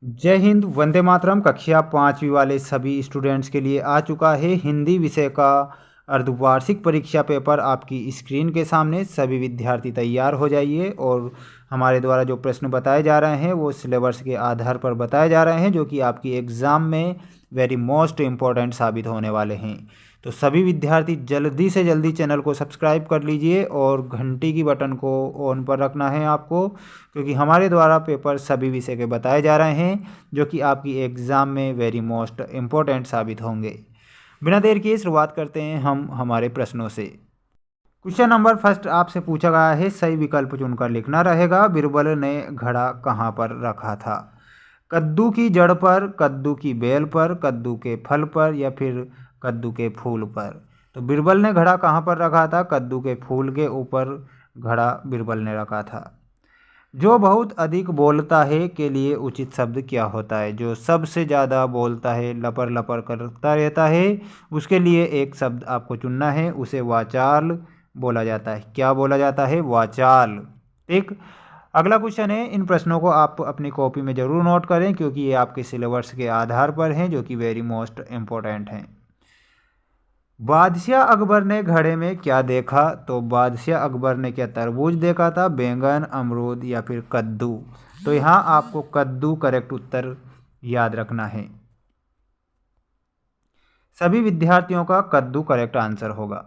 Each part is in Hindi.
जय हिंद, वंदे मातरम। कक्षा 5वीं वाले सभी स्टूडेंट्स के लिए आ चुका है हिंदी विषय का अर्धवार्षिक परीक्षा पेपर आपकी स्क्रीन के सामने। सभी विद्यार्थी तैयार हो जाइए और हमारे द्वारा जो प्रश्न बताए जा रहे हैं वो सिलेबस के आधार पर बताए जा रहे हैं, जो कि आपकी एग्ज़ाम में वेरी मोस्ट इम्पॉर्टेंट साबित होने वाले हैं। तो सभी विद्यार्थी जल्दी से जल्दी चैनल को सब्सक्राइब कर लीजिए और घंटी की बटन को ऑन पर रखना है आपको, क्योंकि हमारे द्वारा पेपर सभी विषय के बताए जा रहे हैं जो कि आपकी एग्ज़ाम में वेरी मोस्ट इम्पोर्टेंट साबित होंगे। बिना देर किए शुरुआत करते हैं हम हमारे प्रश्नों से। क्वेश्चन नंबर फर्स्ट आपसे पूछा गया है, सही विकल्प चुनकर लिखना रहेगा। बिरबल ने घड़ा कहाँ पर रखा था? कद्दू की जड़ पर, कद्दू की बेल पर, कद्दू के फल पर या फिर कद्दू के फूल पर? तो बिरबल ने घड़ा कहाँ पर रखा था? कद्दू के फूल के ऊपर घड़ा बिरबल ने रखा था। जो बहुत अधिक बोलता है के लिए उचित शब्द क्या होता है? जो सबसे ज़्यादा बोलता है, लपर लपर करता रहता है, उसके लिए एक शब्द आपको चुनना है, उसे वाचाल बोला जाता है। क्या बोला जाता है? वाचाल। ठीक। अगला क्वेश्चन है, इन प्रश्नों को आप अपनी कॉपी में ज़रूर नोट करें क्योंकि ये आपके सिलेबस के आधार पर हैं, जो कि वेरी मोस्ट इम्पोर्टेंट हैं। बादशाह अकबर ने घड़े में क्या देखा? तो बादशाह अकबर ने क्या तरबूज देखा था, बैंगन, अमरूद या फिर कद्दू? तो यहाँ आपको कद्दू करेक्ट उत्तर याद रखना है। सभी विद्यार्थियों का कद्दू करेक्ट आंसर होगा।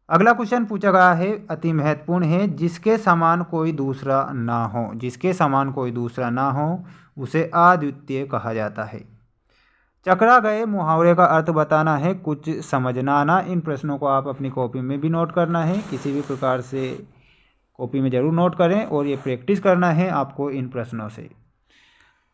अगला क्वेश्चन पूछा गया है, अति महत्वपूर्ण है, जिसके समान कोई दूसरा ना हो। जिसके समान कोई दूसरा ना हो उसे अद्वितीय कहा जाता है। चकरा गए मुहावरे का अर्थ बताना है, कुछ समझना ना। इन प्रश्नों को आप अपनी कॉपी में भी नोट करना है, किसी भी प्रकार से कॉपी में ज़रूर नोट करें और ये प्रैक्टिस करना है आपको इन प्रश्नों से।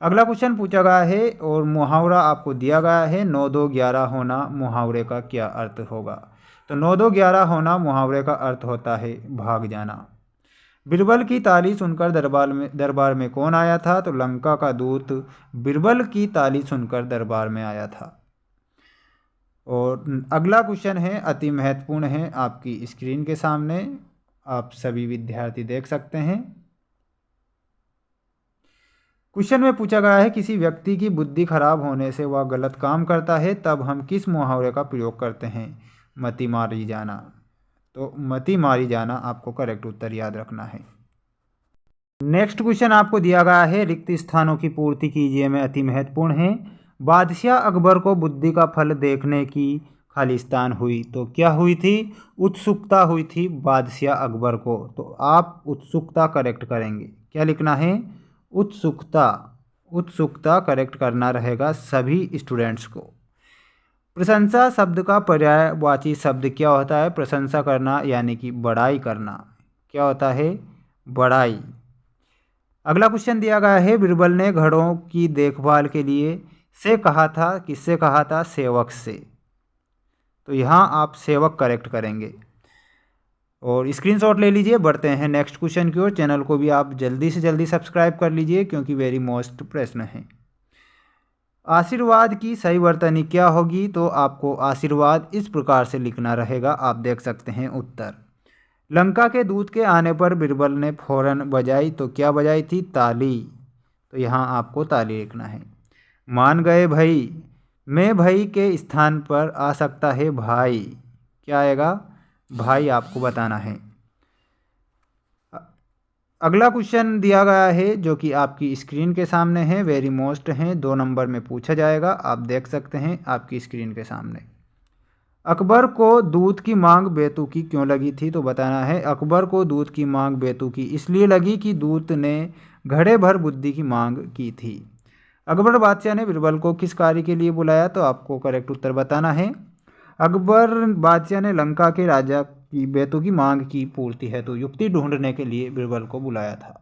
अगला क्वेश्चन पूछा गया है और मुहावरा आपको दिया गया है, 9 2 11 होना मुहावरे का क्या अर्थ होगा? तो 9 2 11 होना मुहावरे का अर्थ होता है भाग जाना। बिरबल की ताली सुनकर दरबार में कौन आया था? तो लंका का दूत बिरबल की ताली सुनकर दरबार में आया था। और अगला क्वेश्चन है, अति महत्वपूर्ण है, आपकी स्क्रीन के सामने आप सभी विद्यार्थी देख सकते हैं। क्वेश्चन में पूछा गया है, किसी व्यक्ति की बुद्धि खराब होने से वह गलत काम करता है, तब हम किस मुहावरे का प्रयोग करते हैं? मति मारी जाना। तो मति मारी जाना आपको करेक्ट उत्तर याद रखना है। नेक्स्ट क्वेश्चन आपको दिया गया है, रिक्त स्थानों की पूर्ति कीजिए में अति महत्वपूर्ण है। बादशाह अकबर को बुद्धि का फल देखने की खालिस्तान हुई, तो क्या हुई थी? उत्सुकता हुई थी बादशाह अकबर को। तो आप उत्सुकता करेक्ट करेंगे। क्या लिखना है? उत्सुकता। उत्सुकता करेक्ट करना रहेगा सभी स्टूडेंट्स को। प्रशंसा शब्द का पर्यायवाची शब्द क्या होता है? प्रशंसा करना यानी कि बड़ाई करना। क्या होता है? बड़ाई। अगला क्वेश्चन दिया गया है, बिरबल ने घड़ों की देखभाल के लिए से कहा था, किससे कहा था? सेवक से। तो यहाँ आप सेवक करेक्ट करेंगे और स्क्रीनशॉट ले लीजिए। बढ़ते हैं नेक्स्ट क्वेश्चन की ओर। चैनल को भी आप जल्दी से जल्दी सब्सक्राइब कर लीजिए क्योंकि वेरी मोस्ट प्रश्न है। आशीर्वाद की सही वर्तनी क्या होगी? तो आपको आशीर्वाद इस प्रकार से लिखना रहेगा, आप देख सकते हैं उत्तर। लंका के दूत के आने पर बिरबल ने फौरन बजाई, तो क्या बजाई थी? ताली। तो यहाँ आपको ताली लिखना है। मान गए भाई, मैं भाई के स्थान पर आ सकता है भाई। क्या आएगा? भाई आपको बताना है। अगला क्वेश्चन दिया गया है जो कि आपकी स्क्रीन के सामने है, वेरी मोस्ट है, 2 नंबर में पूछा जाएगा, आप देख सकते हैं आपकी स्क्रीन के सामने। अकबर को दूध की मांग बेतुकी क्यों लगी थी? तो बताना है, अकबर को दूध की मांग बेतुकी इसलिए लगी कि दूत ने घड़े भर बुद्धि की मांग की थी। अकबर बादशाह ने बिरबल को किस कार्य के लिए बुलाया? तो आपको करेक्ट उत्तर बताना है। अकबर बादशाह ने लंका के राजा की बेतुकी मांग की पूर्ति हेतु युक्ति ढूंढने के लिए बिरबल को बुलाया था।